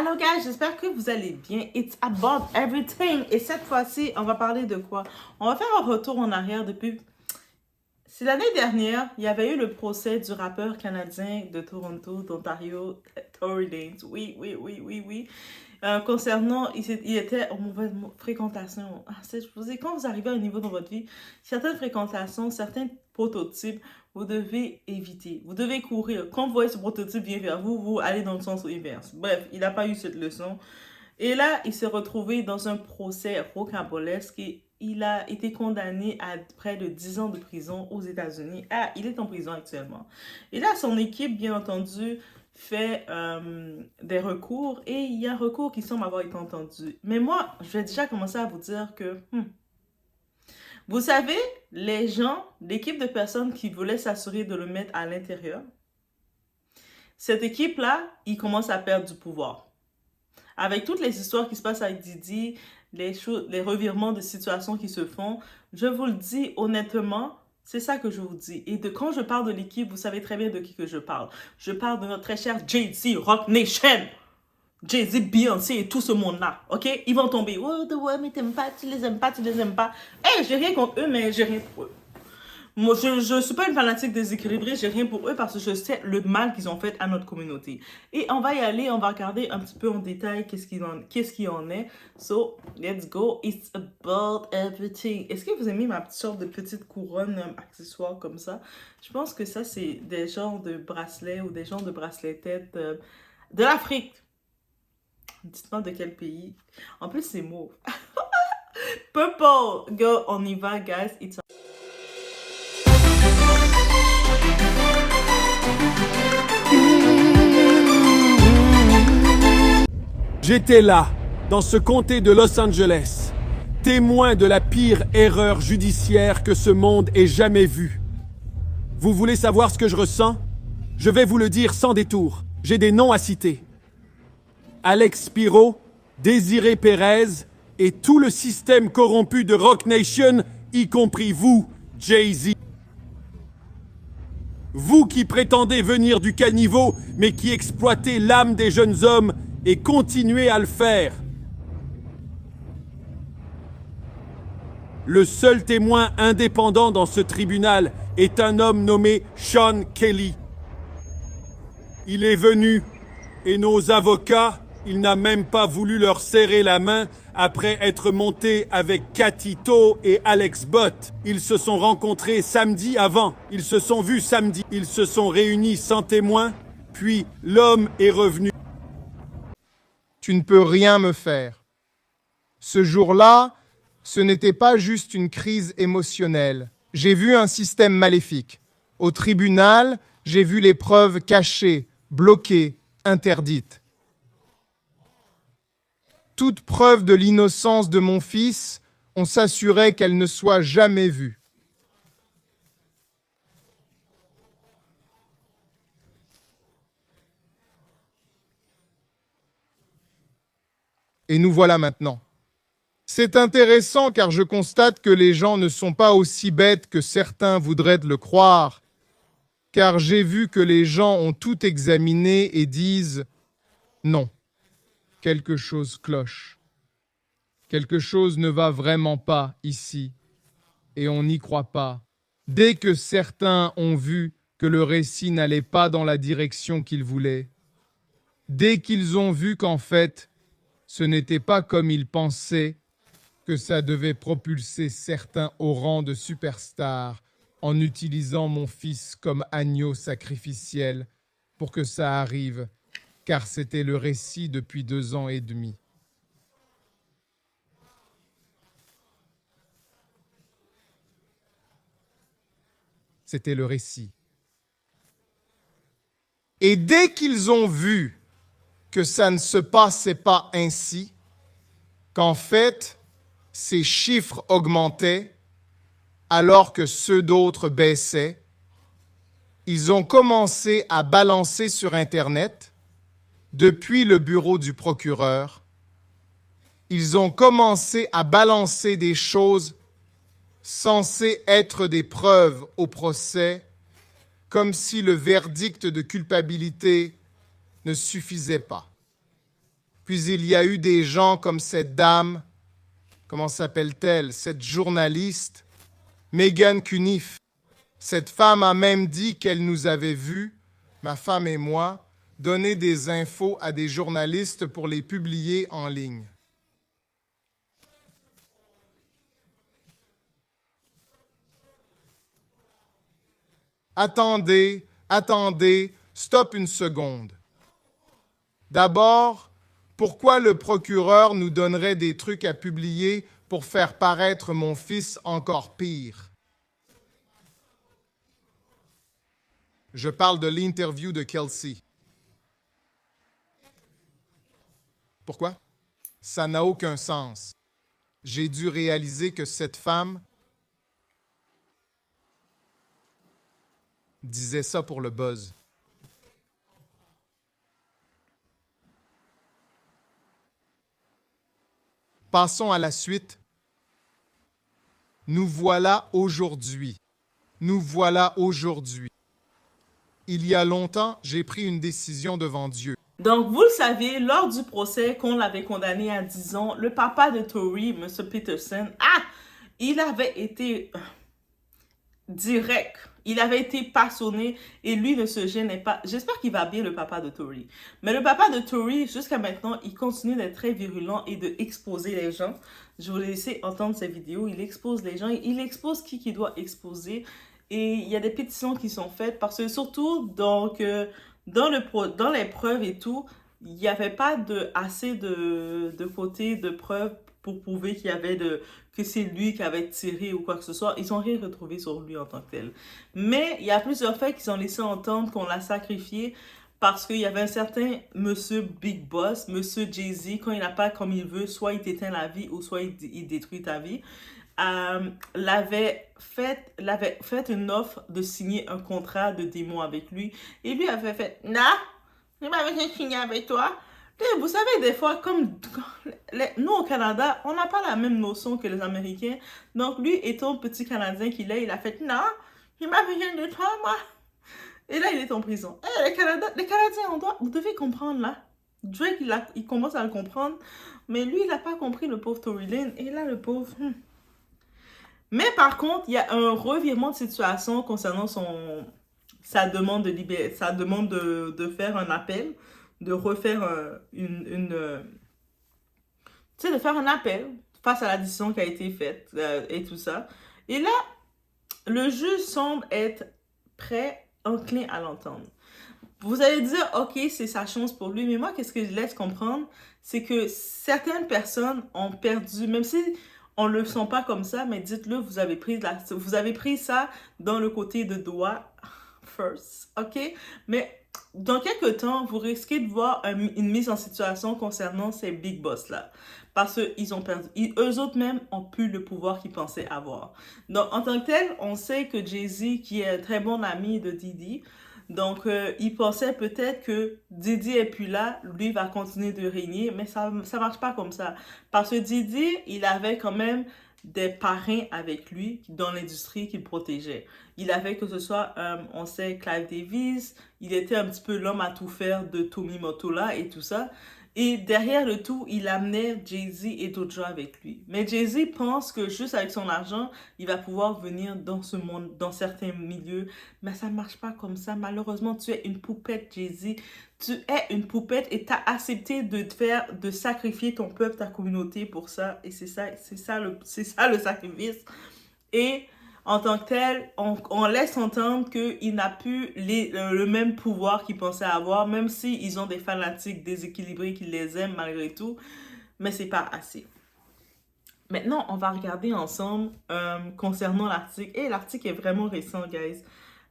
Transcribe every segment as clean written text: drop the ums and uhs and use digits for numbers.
Alors, gars, j'espère que vous allez bien. It's about everything. Et cette fois-ci, on va parler de quoi? On va faire un retour en arrière depuis... C'est l'année dernière, il y avait eu le procès du rappeur canadien de Toronto, d'Ontario, Tory Lanez. Oui, oui, oui, oui, oui. Concernant, il était en mauvaise fréquentation. Je vous dis, quand vous arrivez à un niveau dans votre vie, certaines fréquentations, certains prototypes, vous devez éviter. Vous devez courir. Quand vous voyez ce prototype vient vers vous, vous allez dans le sens inverse. Bref, il n'a pas eu cette leçon. Et là, il s'est retrouvé dans un procès rocambolesque et il a été condamné à près de 10 ans de prison aux États-Unis. Ah, il est en prison actuellement. Et là, son équipe, bien entendu, fait des recours et il y a un recours qui semble avoir été entendu. Mais moi, je vais déjà commencer à vous dire que, vous savez, les gens, l'équipe de personnes qui voulaient s'assurer de le mettre à l'intérieur, cette équipe-là, ils commencent à perdre du pouvoir. Avec toutes les histoires qui se passent avec Didi, les revirements de situations qui se font, je vous le dis honnêtement, c'est ça que je vous dis. Et quand je parle de l'équipe, vous savez très bien de qui que je parle. Je parle de notre très cher Jay-Z, Rock Nation. Jay-Z, Beyoncé et tout ce monde-là, ok? Ils vont tomber. Oh, ouais, mais t'aimes pas, tu les aimes pas, tu les aimes pas. Hey, j'ai rien contre eux, mais j'ai rien pour eux. Moi, je ne suis pas une fanatique déséquilibrée, j'ai rien pour eux parce que je sais le mal qu'ils ont fait à notre communauté. Et on va y aller, on va regarder un petit peu en détail qu'est-ce qu'il en est. So, let's go. It's about everything. Est-ce que vous aimez ma sorte de petite couronne accessoire comme ça? Je pense que ça, c'est des genres de bracelets ou des genres de bracelets tête de l'Afrique. Dites-moi de quel pays. En plus, c'est mauve. Purple. Go, on y va, guys. It's J'étais là, dans ce comté de Los Angeles, témoin de la pire erreur judiciaire que ce monde ait jamais vue. Vous voulez savoir ce que je ressens? Je vais vous le dire sans détour. J'ai des noms à citer. Alex Spiro, Désiré Pérez et tout le système corrompu de Rock Nation, y compris vous, Jay-Z. Vous qui prétendez venir du caniveau, mais qui exploitez l'âme des jeunes hommes et continuez à le faire. Le seul témoin indépendant dans ce tribunal est un homme nommé Sean Kelly. Il est venu et nos avocats, il n'a même pas voulu leur serrer la main après être monté avec Cathy To et Alex Bott. Ils se sont rencontrés samedi avant, ils se sont vus samedi, ils se sont réunis sans témoin, puis l'homme est revenu. Tu ne peux rien me faire. Ce jour-là, ce n'était pas juste une crise émotionnelle. J'ai vu un système maléfique. Au tribunal, j'ai vu les preuves cachées, bloquées, interdites. Toute preuve de l'innocence de mon fils, on s'assurait qu'elle ne soit jamais vue. Et nous voilà maintenant. C'est intéressant car je constate que les gens ne sont pas aussi bêtes que certains voudraient le croire, car j'ai vu que les gens ont tout examiné et disent « non, quelque chose cloche, quelque chose ne va vraiment pas ici et on n'y croit pas ». Dès que certains ont vu que le récit n'allait pas dans la direction qu'ils voulaient, dès qu'ils ont vu qu'en fait, ce n'était pas comme ils pensaient que ça devait propulser certains au rang de superstars en utilisant mon fils comme agneau sacrificiel pour que ça arrive, car c'était le récit depuis 2 ans et demi. C'était le récit. Et dès qu'ils ont vu que ça ne se passait pas ainsi, qu'en fait, ces chiffres augmentaient alors que ceux d'autres baissaient, ils ont commencé à balancer sur Internet, depuis le bureau du procureur, ils ont commencé à balancer des choses censées être des preuves au procès, comme si le verdict de culpabilité ne suffisait pas. Puis il y a eu des gens comme cette dame, comment s'appelle-t-elle, cette journaliste, Megan Cuniff. Cette femme a même dit qu'elle nous avait vus, ma femme et moi, donner des infos à des journalistes pour les publier en ligne. Attendez, stop une seconde. D'abord, pourquoi le procureur nous donnerait des trucs à publier pour faire paraître mon fils encore pire? Je parle de l'interview de Kelsey. Pourquoi? Ça n'a aucun sens. J'ai dû réaliser que cette femme disait ça pour le buzz. Passons à la suite. Nous voilà aujourd'hui. Nous voilà aujourd'hui. Il y a longtemps, j'ai pris une décision devant Dieu. Donc, vous le saviez, lors du procès qu'on l'avait condamné à 10 ans, le papa de Tory, M. Peterson, il avait été direct. Il avait été passionné et lui ne se gênait pas. J'espère qu'il va bien, le papa de Tory. Mais le papa de Tory, jusqu'à maintenant, il continue d'être très virulent et d'exposer les gens. Je vous laisse entendre ces vidéos. Il expose les gens. Il expose qui doit exposer. Et il y a des pétitions qui sont faites parce que surtout, donc, dans les preuves et tout, il n'y avait pas assez de côté de preuves pour prouver que c'est lui qui avait tiré ou quoi que ce soit. Ils n'ont rien retrouvé sur lui en tant que tel. Mais il y a plusieurs faits qu'ils ont laissé entendre qu'on l'a sacrifié parce qu'il y avait un certain monsieur Big Boss, monsieur Jay-Z, quand il n'a pas comme il veut, soit il t'éteint la vie ou soit il détruit ta vie. L'avait fait une offre de signer un contrat de démo avec lui. Et lui avait fait, non, je ne vais pas signer avec toi. Et vous savez, des fois, nous au Canada, on n'a pas la même notion que les Américains. Donc lui, étant petit Canadien qu'il est, il a fait, non, je n'ai pas besoin de toi, moi. Et là, il est en prison. Les Canadiens, vous devez comprendre là. Drake, il commence à le comprendre. Mais lui, il n'a pas compris, le pauvre Tory Lanez. Et là, le pauvre... Mais par contre, il y a un revirement de situation concernant sa demande de faire un appel, de refaire de faire un appel face à la décision qui a été faite et tout ça. Et là, le juge semble être prêt, enclin à l'entendre. Vous allez dire, ok, c'est sa chance pour lui, mais moi, qu'est-ce que je laisse comprendre, c'est que certaines personnes ont perdu, même si on ne le sent pas comme ça, mais dites-le, vous avez pris ça dans le côté de doigt first, ok? Mais dans quelques temps, vous risquez de voir une mise en situation concernant ces big boss-là. Parce qu'ils ont perdu. Eux autres même ont plus le pouvoir qu'ils pensaient avoir. Donc, en tant que tel, on sait que Jay-Z, qui est un très bon ami de Diddy, donc, il pensait peut-être que Diddy est plus là, lui va continuer de régner, mais ça marche pas comme ça. Parce que Diddy, il avait quand même des parrains avec lui dans l'industrie qu'il protégeait. Il avait que ce soit, on sait, Clive Davis, il était un petit peu l'homme à tout faire de Tommy Mottola et tout ça. Et derrière le tout, il amenait Jay-Z et d'autres gens avec lui. Mais Jay-Z pense que juste avec son argent, il va pouvoir venir dans ce monde, dans certains milieux. Mais ça ne marche pas comme ça. Malheureusement, tu es une poupette, Jay-Z. Tu es une poupette et tu as accepté de sacrifier ton peuple, ta communauté pour ça. Et c'est ça le sacrifice. Et en tant que tel, on laisse entendre qu'il n'a plus le même pouvoir qu'il pensait avoir, même s'ils ont des fanatiques déséquilibrés qui les aiment malgré tout, mais c'est pas assez. Maintenant, on va regarder ensemble concernant l'article. Et l'article est vraiment récent, guys.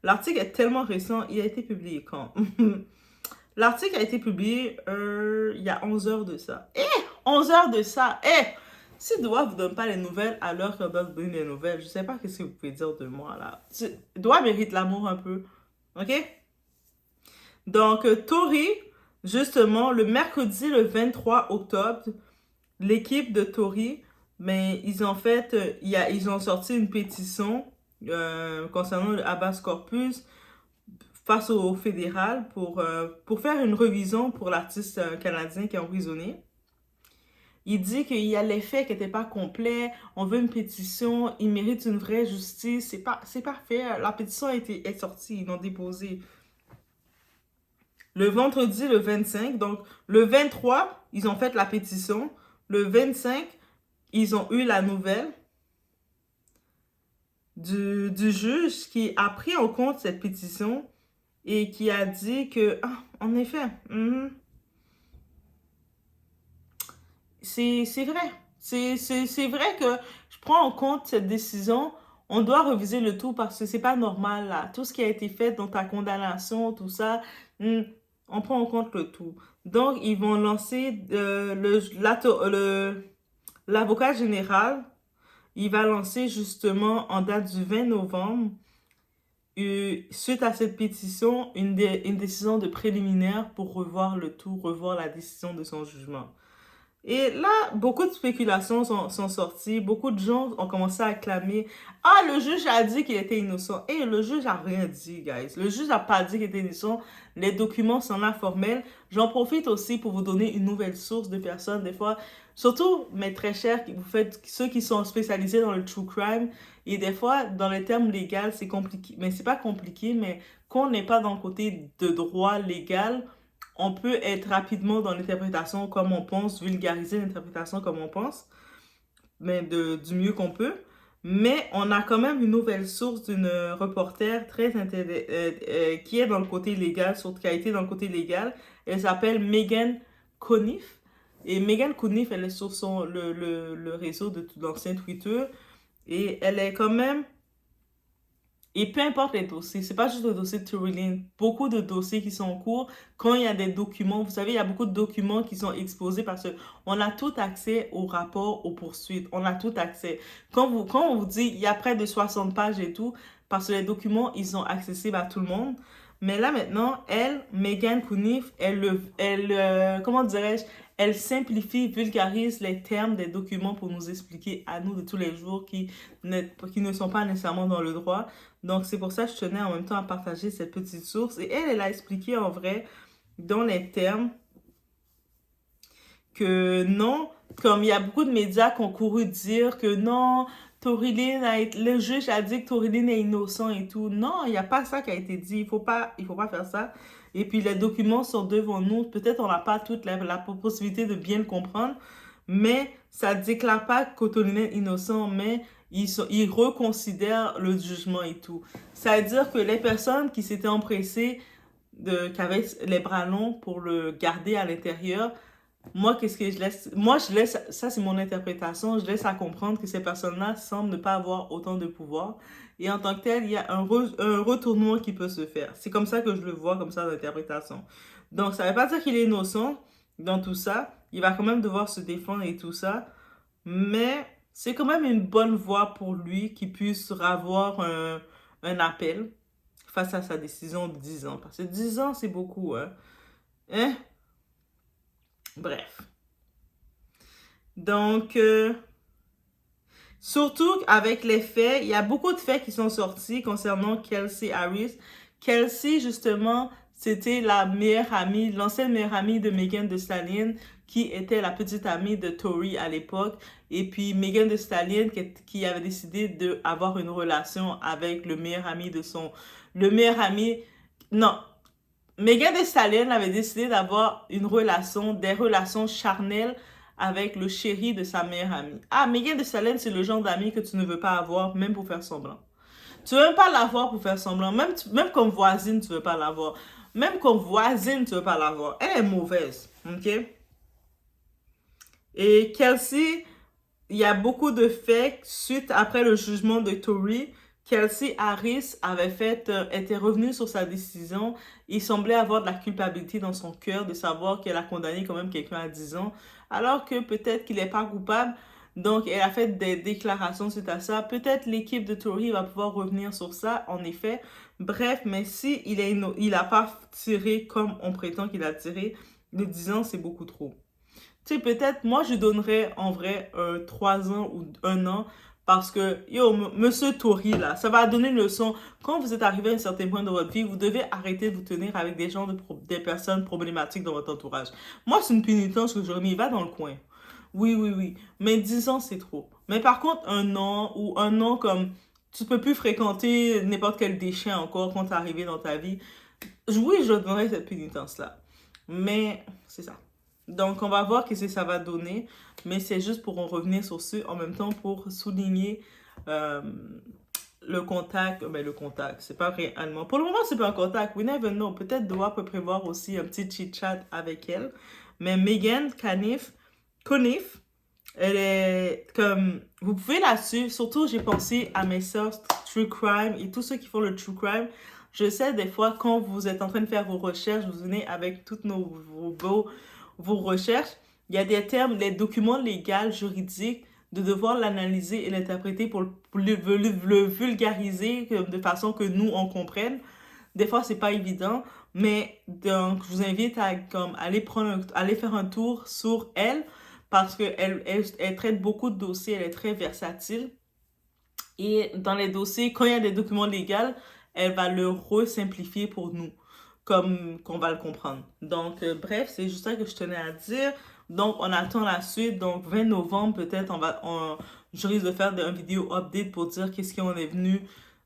L'article est tellement récent, il a été publié quand? L'article a été publié il y a 11 heures de ça. 11 heures de ça! Si Doua ne vous donne pas les nouvelles à l'heure qu'on doit vous donner les nouvelles, je ne sais pas ce que vous pouvez dire de moi là. Doua mérite l'amour un peu. Ok? Donc, Tory, justement, le mercredi, le 23 octobre, l'équipe de Tory, mais ils ont sorti une pétition concernant le habeas corpus face au fédéral pour faire une révision pour l'artiste canadien qui est emprisonné. Il dit qu'il y a les faits qui n'étaient pas complets, on veut une pétition, il mérite une vraie justice, c'est parfait, la pétition est sortie, ils l'ont déposée. Le vendredi, le 25, donc le 23, ils ont fait la pétition, le 25, ils ont eu la nouvelle du juge qui a pris en compte cette pétition et qui a dit que, en effet, c'est vrai. C'est vrai que je prends en compte cette décision. On doit reviser le tout parce que c'est pas normal, là. Tout ce qui a été fait dans ta condamnation, tout ça, on prend en compte le tout. Donc, ils vont lancer l'avocat général. Il va lancer justement en date du 20 novembre, suite à cette pétition, une décision de préliminaire pour revoir le tout, revoir la décision de son jugement. Et là, beaucoup de spéculations sont sorties. Beaucoup de gens ont commencé à clamer « Ah, le juge a dit qu'il était innocent. » Et le juge a rien dit, guys. Le juge n'a pas dit qu'il était innocent. Les documents sont là formels. J'en profite aussi pour vous donner une nouvelle source de personnes. Des fois, surtout mes très chers, vous faites ceux qui sont spécialisés dans le true crime. Et des fois, dans les termes légaux, c'est compliqué. Mais c'est pas compliqué, mais quand on n'est pas dans le côté de droit légal, on peut être rapidement dans l'interprétation comme on pense, vulgariser l'interprétation comme on pense, mais du mieux qu'on peut. Mais on a quand même une nouvelle source d'une reporter qui est dans le côté légal, qui a été dans le côté légal. Elle s'appelle Megan Conniff. Et Megan Conniff, elle est sur le réseau de l'ancien Twitter. Et elle est quand même... Et peu importe les dossiers, c'est pas juste le dossier de Tory Lanez, beaucoup de dossiers qui sont en cours. Quand il y a des documents, vous savez, il y a beaucoup de documents qui sont exposés parce qu'on a tout accès au rapport, aux poursuites. On a tout accès. Quand on vous dit, il y a près de 60 pages et tout, parce que les documents, ils sont accessibles à tout le monde. Mais là, maintenant, Megan Conniff, comment dirais-je, elle simplifie, vulgarise les termes des documents pour nous expliquer à nous de tous les jours qui ne sont pas nécessairement dans le droit. Donc, c'est pour ça que je tenais en même temps à partager cette petite source. Et elle a expliqué en vrai, dans les termes, que non, comme il y a beaucoup de médias qui ont couru dire que non, Tory Lanez le juge a dit que Tory Lanez est innocent et tout. Non, il n'y a pas ça qui a été dit. Il faut pas faire ça. Et puis, les documents sont devant nous. Peut-être on n'a pas toute la possibilité de bien le comprendre, mais ça ne déclare pas que Tory Lanez est innocent, mais ils reconsidèrent le jugement et tout. Ça veut dire que les personnes qui s'étaient empressées, qui avaient les bras longs pour le garder à l'intérieur, moi, qu'est-ce que je laisse? Moi, je laisse, ça c'est mon interprétation, je laisse à comprendre que ces personnes-là semblent ne pas avoir autant de pouvoir. Et en tant que tel, il y a un retournement qui peut se faire. C'est comme ça que je le vois, comme ça, l'interprétation. Donc, ça ne veut pas dire qu'il est innocent dans tout ça. Il va quand même devoir se défendre et tout ça. Mais c'est quand même une bonne voie pour lui qu'il puisse avoir un appel face à sa décision de 10 ans. Parce que 10 ans, c'est beaucoup, hein? Hein? Bref. Donc, surtout avec les faits, il y a beaucoup de faits qui sont sortis concernant Kelsey Harris. Kelsey, justement, c'était la meilleure amie, l'ancienne meilleure amie de Megan Thee Stallion, qui était la petite amie de Tory à l'époque. Et puis, Megan Thee Stallion, qui avait décidé d'avoir une relation avec le meilleur ami de son... Le meilleur ami... Non. Megan Thee Stallion avait décidé d'avoir des relations charnelles avec le chéri de sa meilleure amie. Ah, Megan Thee Stallion, c'est le genre d'ami que tu ne veux pas avoir, même pour faire semblant. Tu ne veux même pas l'avoir pour faire semblant. Même comme voisine, tu ne veux pas l'avoir. Même comme voisine, tu ne veux pas l'avoir. Elle est mauvaise, ok? Et Kelsey, il y a beaucoup de faits suite après le jugement de Tory. Kelsey Harris était revenue sur sa décision. Il semblait avoir de la culpabilité dans son cœur de savoir qu'elle a condamné quand même quelqu'un à 10 ans, alors que peut-être qu'il n'est pas coupable. Donc, elle a fait des déclarations suite à ça. Peut-être l'équipe de Tory va pouvoir revenir sur ça, en effet. Bref, mais si il n'a pas tiré comme on prétend qu'il a tiré, les 10 ans, c'est beaucoup trop. Tu sais, peut-être, moi, je donnerais en vrai 3 ans ou 1 an. Parce que, monsieur Tory, là, ça va donner une leçon. Quand vous êtes arrivé à un certain point de votre vie, vous devez arrêter de vous tenir avec des personnes problématiques dans votre entourage. Moi, c'est une pénitence que j'aurais mis. Va dans le coin. Oui, oui, oui. Mais 10 ans, c'est trop. Mais par contre, un an comme tu peux plus fréquenter n'importe quel déchet encore quand t'es arrivé dans ta vie. Oui, je donnerais cette pénitence-là. Mais c'est ça. Donc, on va voir ce que ça va donner. Mais c'est juste pour en revenir sur ce, en même temps pour souligner euh, le contact. Ben, le contact, c'est pas réellement. Pour le moment, c'est pas un contact. We never know. Peut-être Doha peut prévoir aussi un petit chit-chat avec elle. Mais Megan Conniff, elle est comme. Vous pouvez la suivre. Surtout, j'ai pensé à mes sœurs True Crime et tous ceux qui font le True Crime. Je sais, des fois, quand vous êtes en train de faire vos recherches, vous venez avec toutes vos recherches. Il y a des termes, les documents légaux, juridiques, de devoir l'analyser et l'interpréter pour le vulgariser de façon que nous, on comprenne. Des fois, c'est pas évident, mais donc, je vous invite à comme, aller faire un tour sur elle parce qu'elle traite beaucoup de dossiers, elle est très versatile. Et dans les dossiers, quand il y a des documents légaux, elle va le resimplifier pour nous, comme qu'on va le comprendre. Donc, bref, c'est juste ça que je tenais à dire. Donc, on attend la suite. Donc, 20 novembre, peut-être, je risque de faire une vidéo update pour dire qu'est-ce qu'on est venu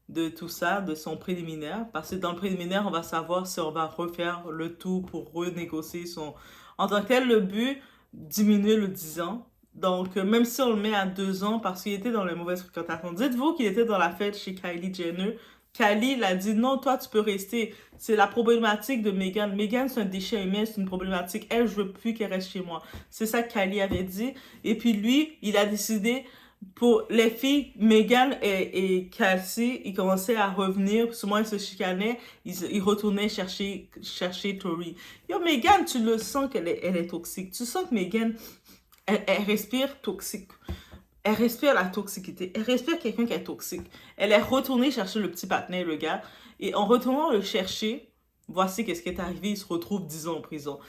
de tout ça, de son préliminaire. Parce que dans le préliminaire, on va savoir si on va refaire le tout pour renégocier son... En tant que tel, le but, diminuer le 10 ans. Donc, même si on le met à 2 ans parce qu'il était dans les mauvaises fréquentations, dites-vous qu'il était dans la fête chez Kylie Jenner. Kylie l'a dit non, toi tu peux rester. C'est la problématique de Meghan. Meghan, c'est un déchet humain, c'est une problématique. Elle, je veux plus qu'elle reste chez moi. C'est ça que Kylie avait dit. Et puis lui, il a décidé pour les filles, Meghan et Cassie, ils commençaient à revenir. Souvent, ils se chicanaient. Ils retournaient chercher Tori. Yo, Meghan, tu le sens qu'elle est toxique. Tu sens que Meghan, elle respire toxique. Elle respire la toxicité. Elle respire quelqu'un qui est toxique. Elle est retournée chercher le petit partenaire, le gars. Et en retournant le chercher, voici qu'est-ce qui est arrivé. Il se retrouve 10 ans en prison.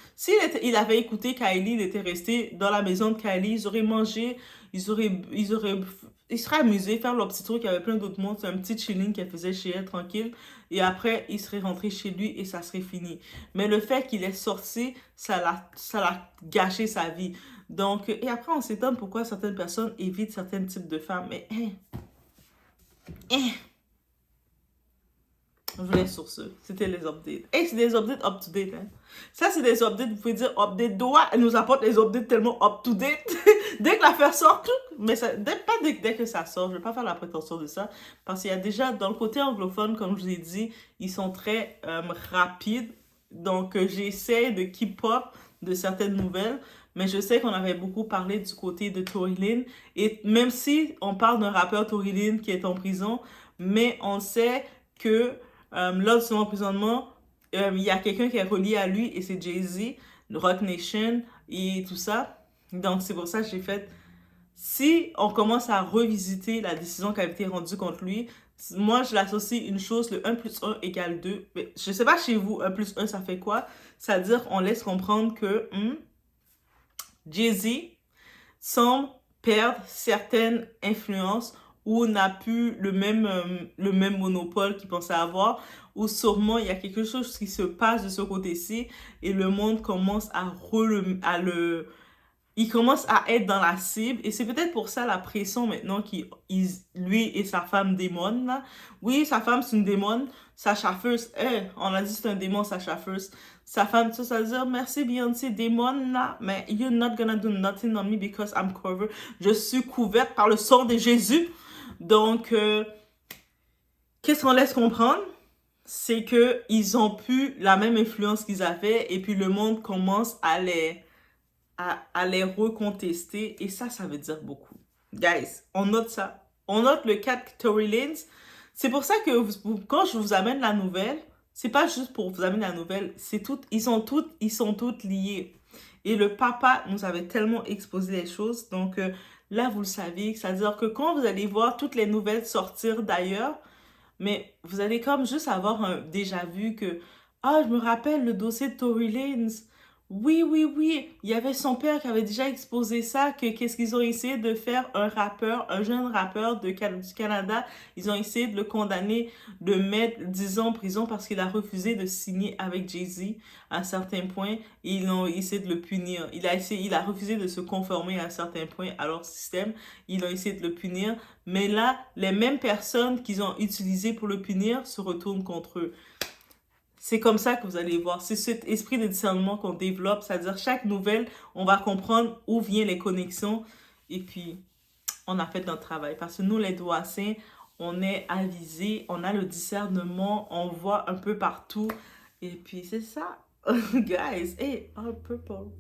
Il avait écouté Kylie, il était resté dans la maison de Kylie. Ils auraient mangé. Ils seraient amusés, faire leur petit truc. Il y avait plein d'autres monde. C'est un petit chilling qu'elle faisait chez elle, tranquille. Et après, il serait rentré chez lui et ça serait fini. Mais le fait qu'il est sorti, ça l'a gâché sa vie. Donc, et après, on s'étonne pourquoi certaines personnes évitent certains types de femmes. Mais, je vous laisse sur ce. C'était les updates. C'est des updates up-to-date. Hein. Ça, c'est des updates. Vous pouvez dire update Doha. Elle nous apporte les updates tellement up-to-date. Dès que l'affaire sort, mais ça, dès que ça sort, je ne vais pas faire la prétention de ça. Parce qu'il y a déjà, dans le côté anglophone, comme je vous ai dit, ils sont très rapides. Donc, j'essaie de keep up de certaines nouvelles. Mais je sais qu'on avait beaucoup parlé du côté de Tory Lanez. Et même si on parle d'un rappeur Tory Lanez qui est en prison, mais on sait que lors de son emprisonnement, il y a quelqu'un qui est relié à lui et c'est Jay-Z, Roc Nation et tout ça. Donc c'est pour ça que j'ai fait... Si on commence à revisiter la décision qui a été rendue contre lui, moi je l'associe une chose, le 1 plus 1 égale 2. Mais je sais pas chez vous, 1 plus 1 ça fait quoi? C'est-à-dire qu'on laisse comprendre que... Jay-Z semble perdre certaines influences ou n'a plus le même monopole qu'il pensait avoir, ou sûrement il y a quelque chose qui se passe de ce côté-ci et le monde commence il commence à être dans la cible et c'est peut-être pour ça la pression maintenant lui et sa femme démon là. Oui, sa femme c'est une démon, Sasha First, on a dit c'est un démon Sasha First. Sa femme, ça veut dire merci Beyoncé, démon là, mais you're not gonna do nothing on me because I'm covered. Je suis couverte par le sang de Jésus. Donc, qu'est-ce qu'on laisse comprendre? C'est que ils ont plus la même influence qu'ils avaient et puis le monde commence à les recontester et ça veut dire beaucoup. Guys, on note ça. On note le cas de Tory Lanez. C'est pour ça que quand je vous amène la nouvelle, c'est pas juste pour vous amener la nouvelle, ils sont toutes liés. Et le papa nous avait tellement exposé les choses, donc là vous le savez, c'est-à-dire que quand vous allez voir toutes les nouvelles sortir d'ailleurs, mais vous allez comme juste avoir un déjà vu que je me rappelle le dossier de Tory Lanez. Oui, oui, oui. Il y avait son père qui avait déjà exposé ça, que qu'est-ce qu'ils ont essayé de faire un rappeur, un jeune rappeur du Canada. Ils ont essayé de le condamner, de mettre 10 ans en prison parce qu'il a refusé de signer avec Jay-Z à un certain point. Et ils ont essayé de le punir. Il a refusé de se conformer à un certain point à leur système. Ils ont essayé de le punir. Mais là, les mêmes personnes qu'ils ont utilisées pour le punir se retournent contre eux. C'est comme ça que vous allez voir. C'est cet esprit de discernement qu'on développe. C'est-à-dire, chaque nouvelle, on va comprendre où viennent les connexions. Et puis, on a fait notre travail. Parce que nous, les Doassiens, on est avisés, on a le discernement, on voit un peu partout. Et puis, c'est ça. Guys, hey, oh, purple.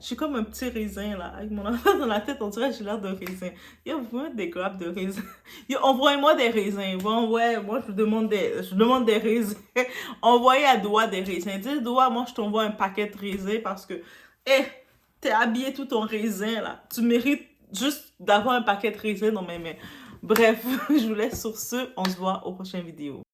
Je suis comme un petit raisin, là. Avec mon enfant dans la tête, on dirait que j'ai l'air d'un raisin. Yo, vous mettez des grappes de raisin. Yo, envoyez-moi des raisins. Bon, ouais, moi, je demande des raisins. Envoyez à Doua des raisins. Dis, Doua, moi, je t'envoie un paquet de raisins parce que, t'es habillé tout ton raisin, là. Tu mérites juste d'avoir un paquet de raisins dans mes mains. Bref, je vous laisse sur ce. On se voit aux prochaines vidéos.